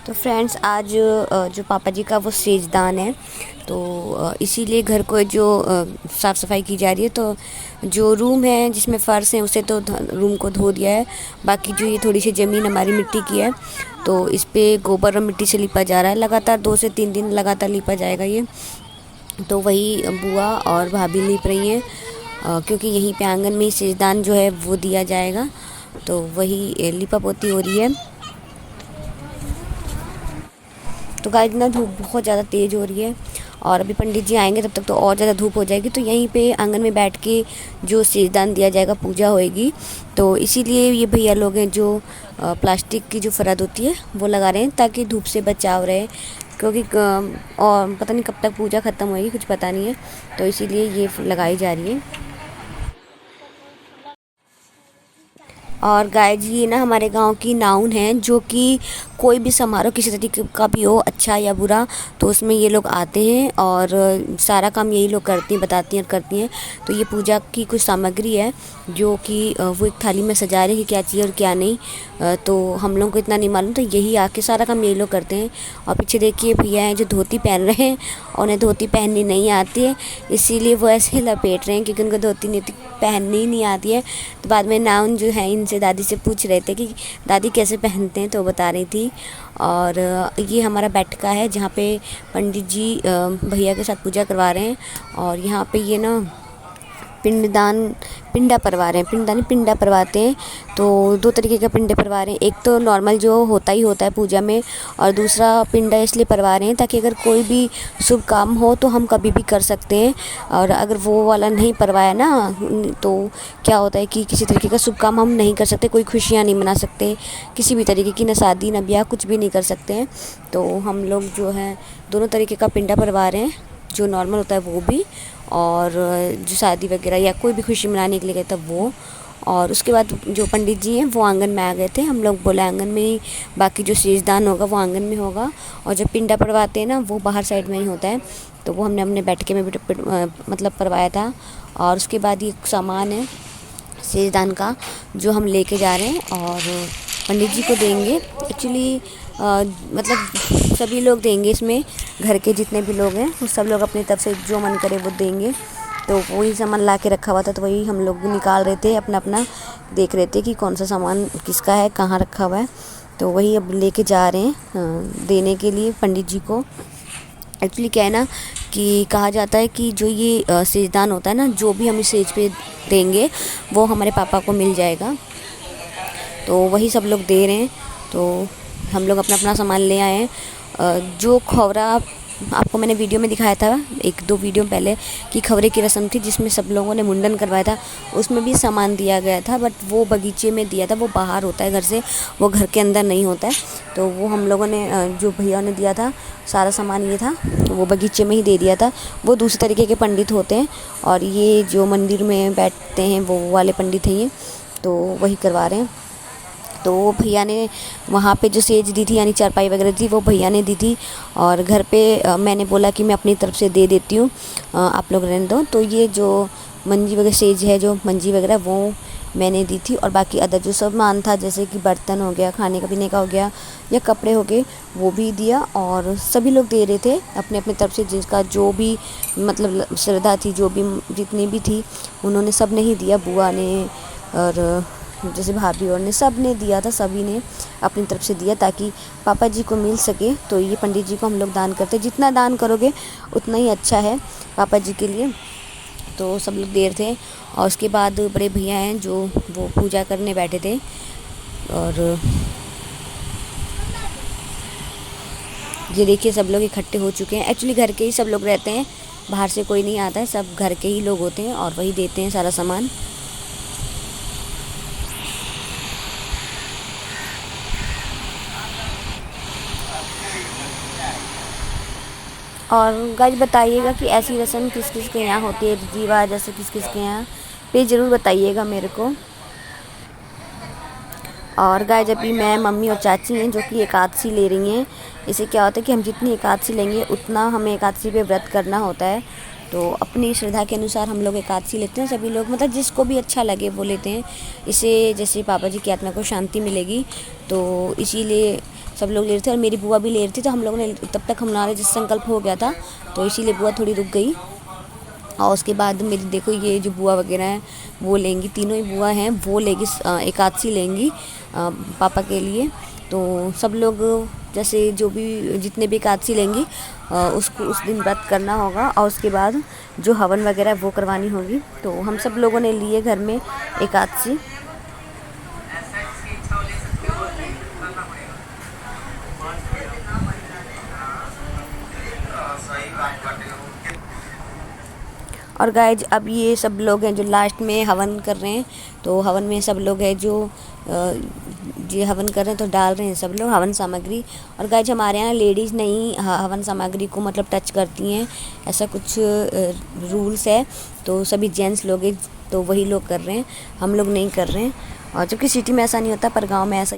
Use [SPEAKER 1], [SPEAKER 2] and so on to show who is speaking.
[SPEAKER 1] तो फ्रेंड्स आज जो पापा जी का वो सेजदान है, तो इसीलिए घर को जो साफ़ सफाई की जा रही है। तो जो रूम है जिसमें फ़र्श है उसे तो रूम को धो दिया है। बाकी जो ये थोड़ी सी ज़मीन हमारी मिट्टी की है, तो इस पर गोबर और मिट्टी से लिपा जा रहा है। लगातार 2 से 3 दिन लगातार लिपा जाएगा ये। तो वही बुआ और भाभी लिप रही हैं, क्योंकि यहीं पे आंगन में ही सेजदान जो है वो दिया जाएगा। तो वही लिपा पोती हो रही है। तो गाइस ना धूप बहुत ज़्यादा तेज़ हो रही है और अभी पंडित जी आएंगे तब तक तो और ज़्यादा धूप हो जाएगी। तो यहीं पे आंगन में बैठ के जो सेजदान दिया जाएगा, पूजा होएगी। तो इसीलिए ये भैया लोग हैं जो प्लास्टिक की जो फरद होती है वो लगा रहे हैं, ताकि धूप से बचाव रहे। क्योंकि और पता नहीं कब तक पूजा ख़त्म होएगी, कुछ पता नहीं है। तो इसीलिए ये लगाई जा रही है। और गाय जी ये ना हमारे गांव की नाउन है, जो कि कोई भी समारोह किसी तरीके का भी हो, अच्छा या बुरा, तो उसमें ये लोग आते हैं और सारा काम यही लोग करती हैं, बताती हैं और करती हैं। तो ये पूजा की कुछ सामग्री है जो कि वो एक थाली में सजा रहे हैं कि क्या चाहिए और क्या नहीं। तो हम लोगों को इतना नहीं मालूम, तो यही आके सारा काम यही लोग करते हैं। और पीछे देखिए भैया हैं जो धोती पहन रहे हैं, और उन्हें धोती पहननी नहीं आती है, इसीलिए वो ऐसे लपेट रहे हैं, क्योंकि उनको धोती नहीं पहननी ही नहीं आती है। तो बाद में नाउन जो है इनसे दादी से पूछ रहे थे कि दादी कैसे पहनते हैं, तो बता रही थी। और ये हमारा बैठका है जहाँ पे पंडित जी भैया के साथ पूजा करवा रहे हैं। और यहाँ पे ये ना पिंडा परवा रहे हैं, पिंडा परवाते हैं। तो 2 तरीके का पिंडे परवा रहे हैं। एक तो नॉर्मल जो होता ही होता है पूजा में, और दूसरा पिंडा इसलिए परवा रहे हैं ताकि अगर कोई भी शुभ काम हो तो हम कभी भी कर सकते हैं। और अगर वो वाला नहीं परवाया ना, तो क्या होता है कि किसी तरीके का शुभ काम हम नहीं कर सकते, कोई खुशियाँ नहीं मना सकते, किसी भी तरीके की, ना शादी ना ब्याह, कुछ भी नहीं कर सकते हैं। तो हम लोग जो है दोनों तरीके का पिंडा परवा रहे हैं, जो नॉर्मल होता है वो भी, और जो शादी वगैरह या कोई भी खुशी मनाने के लिए गए तब वो। और उसके बाद जो पंडित जी हैं वो आंगन में आ गए थे। हम लोग बोले आंगन में ही बाकी जो सेजदान होगा वो आंगन में होगा, और जब पिंडा पड़वाते हैं ना वो बाहर साइड में ही होता है। तो वो हमने अपने बैठके में मतलब परवाया था। और उसके बाद ये सामान है सेजदान का जो हम लेके जा रहे हैं और पंडित जी को देंगे। एक्चुअली मतलब सभी लोग देंगे इसमें, घर के जितने भी लोग हैं वो सब लोग अपनी तरफ से जो मन करे वो देंगे। तो वही सामान ला के रखा हुआ था, तो वही हम लोग निकाल रहे थे, अपना अपना देख रहे थे कि कौन सा सामान किसका है, कहाँ रखा हुआ है। तो वही अब लेके जा रहे हैं देने के लिए पंडित जी को। एक्चुअली क्या है ना कि कहा जाता है कि जो ये सेजदान होता है ना, जो भी हम इस सेज पे देंगे वो हमारे पापा को मिल जाएगा। तो वही सब लोग दे रहे हैं। तो हम लोग अपना अपना सामान ले आए हैं। जो खौरा आपको मैंने वीडियो में दिखाया था 1-2 वीडियो पहले कि खवरे की रस्म थी जिसमें सब लोगों ने मुंडन करवाया था, उसमें भी सामान दिया गया था, बट वो बगीचे में दिया था, वो बाहर होता है घर से, वो घर के अंदर नहीं होता है। तो वो हम लोगों ने जो भैया ने दिया था सारा सामान ये था, वो बगीचे में ही दे दिया था। वो दूसरे तरीके के पंडित होते हैं, और ये जो मंदिर में बैठते हैं वो वाले पंडित हैं ये, तो वही करवा रहे हैं। तो वो भैया ने वहाँ पे जो सेज दी थी, यानी चारपाई वगैरह थी, वो भैया ने दी थी। और घर पे मैंने बोला कि मैं अपनी तरफ से दे देती हूँ, आप लोग रहने दो। तो ये जो मंजी वगैरह सेज है, जो मंजी वगैरह, वो मैंने दी थी। और बाकी अदर जो सामान था, जैसे कि बर्तन हो गया, खाने का पीने का हो गया, या कपड़े हो गए, वो भी दिया। और सभी लोग दे रहे थे अपने अपने तरफ से, जिसका जो भी मतलब श्रद्धा थी, जो भी जितनी भी थी, उन्होंने सब ने ही दिया। बुआ ने और जैसे भाभी और ने सब ने दिया था, सभी ने अपनी तरफ से दिया ताकि पापा जी को मिल सके। तो ये पंडित जी को हम लोग दान करते हैं, जितना दान करोगे उतना ही अच्छा है पापा जी के लिए। तो सब लोग दे रहे थे। और उसके बाद बड़े भैया हैं जो वो पूजा करने बैठे थे, और ये देखिए सब लोग इकट्ठे हो चुके हैं। एक्चुअली घर के ही सब लोग रहते हैं, बाहर से कोई नहीं आता है, सब घर के ही लोग होते हैं, और वही देते हैं सारा सामान। और गाइस बताइएगा कि ऐसी रस्म किस किस के यहाँ होती है, रीति रिवाज ऐसे किस किस के यहाँ, प्लीज़ ज़रूर बताइएगा मेरे को। और गाइस अभी मैं, मम्मी और चाची हैं जो कि एकादशी ले रही हैं। इससे क्या होता है कि हम जितनी एकादशी लेंगे उतना हमें एकादशी पे व्रत करना होता है। तो अपनी श्रद्धा के अनुसार हम लोग एकादशी लेते हैं, सभी लोग, मतलब जिसको भी अच्छा लगे वो लेते हैं। इससे जैसे पापा जी की आत्मा को शांति मिलेगी, तो इसीलिए सब लोग ले रहे थे और मेरी बुआ भी ले रही थी, तो हम लोगों ने तब तक हमारा जैसे संकल्प हो गया था, तो इसीलिए बुआ थोड़ी रुक गई। और उसके बाद मेरी देखो ये जो बुआ वगैरह हैं वो लेंगी, तीनों ही बुआ हैं वो लेंगी एकादशी लेंगी पापा के लिए। तो सब लोग जैसे जो भी जितने भी एकादशी लेंगी उसको उस दिन व्रत करना होगा और उसके बाद जो हवन वगैरह वो करवानी होगी। तो हम सब लोगों ने लिए घर में एकादशी। और गाइज अब ये सब लोग हैं जो लास्ट में हवन कर रहे हैं, तो हवन में सब लोग हैं जो ये हवन कर रहे हैं, तो डाल रहे हैं सब लोग हवन सामग्री। और गाइज हमारे यहाँ लेडीज़ नहीं हवन सामग्री को मतलब टच करती हैं, ऐसा कुछ रूल्स है। तो सभी जेंट्स लोग हैं तो वही लोग कर रहे हैं, हम लोग नहीं कर रहे हैं। और जबकि सिटी में ऐसा नहीं होता, पर गाँव में ऐसा